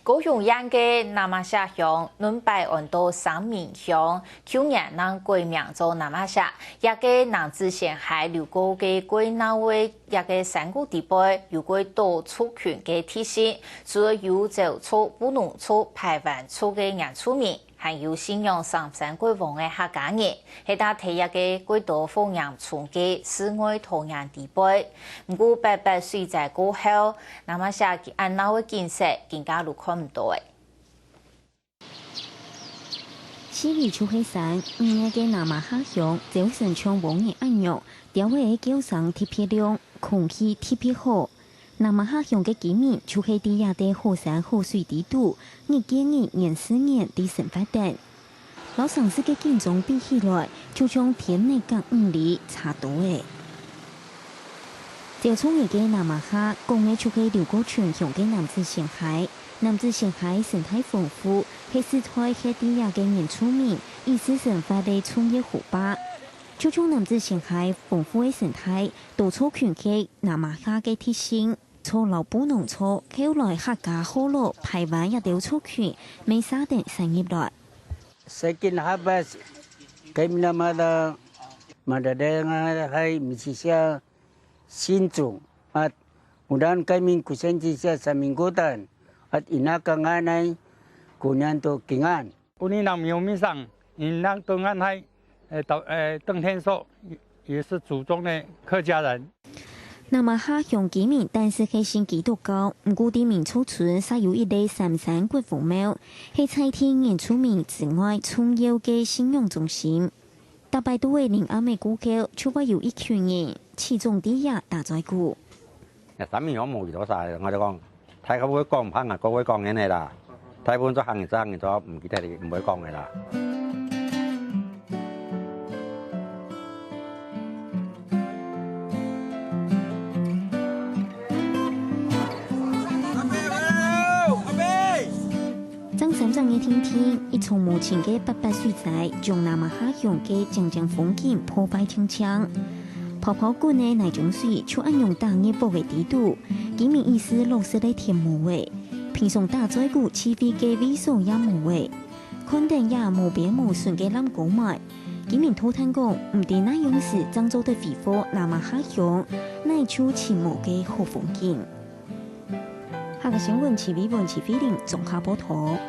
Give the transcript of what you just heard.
高雄县嘅南马下乡，南北岸到三明乡，去年让改名做南马下，也个南子县海流过嘅归那位，也个山谷地背，有过多处群嘅体系，除了有走处、布农处、排湾处嘅原住民。还有信仰上山归王的客家人，係打睇一個歸多方言傳嘅室外土壤地背。不過800歲在過後，那麼下嘅安那嘅建設更加都看唔到嘅。四里出黑山，五個南馬下鄉，就成像往年一樣，調位叫上特別亮，空氣特別好。南馬下鄉嘅居民就係地下的好山好水地度，日建議年4年地生發展。老城市嘅建築比起來，就像天內甲5里差多誒。就從而嘅南馬下，講嘅就係流過全鄉嘅南子縣海，南子縣海生態豐富，係世代係地下嘅原住民，以私生發的創業湖巴。就從南子縣海豐富嘅生態，到處群嘅南馬下嘅特性。錯老布農錯，後來客家好落排灣一條錯群，未沙定產業來。Second harvest kami naman madadalang ay misisya sintung at mudahan kami kusensi siya sa minggutan at inakanganay kunyan to kingan. Uni nam yomi sang inang tungan hai 邓天寿也是祖宗的客家人。那麼下鄉居民，但是係先幾度高，唔過啲民厝村實有一類三山國父廟，係採天原住民之外重要嘅信仰中心。大擺都會令阿美古橋，除咗有一群人，其中啲也大在古。三面我冇遇到晒，我就講睇佢會講唔行啊，個會講緊係啦，睇本咗行咗，唔記得你唔會講嘅啦。上嘅天天，一從目前嘅800歲仔，將南馬下鄉嘅靜靜風景破壞清清。泡泡罐嘅那種水，就按用大熱煲嘅地度，居民意思落實嚟填無味，平常大在股起飛嘅微數也無味，肯定也無邊無順嘅諗購買。居民吐痰講，唔定那樣時漳州嘅肥貨南馬下鄉，乃處前無嘅好風景。下個新聞，起飛本起飛令，綜合報道。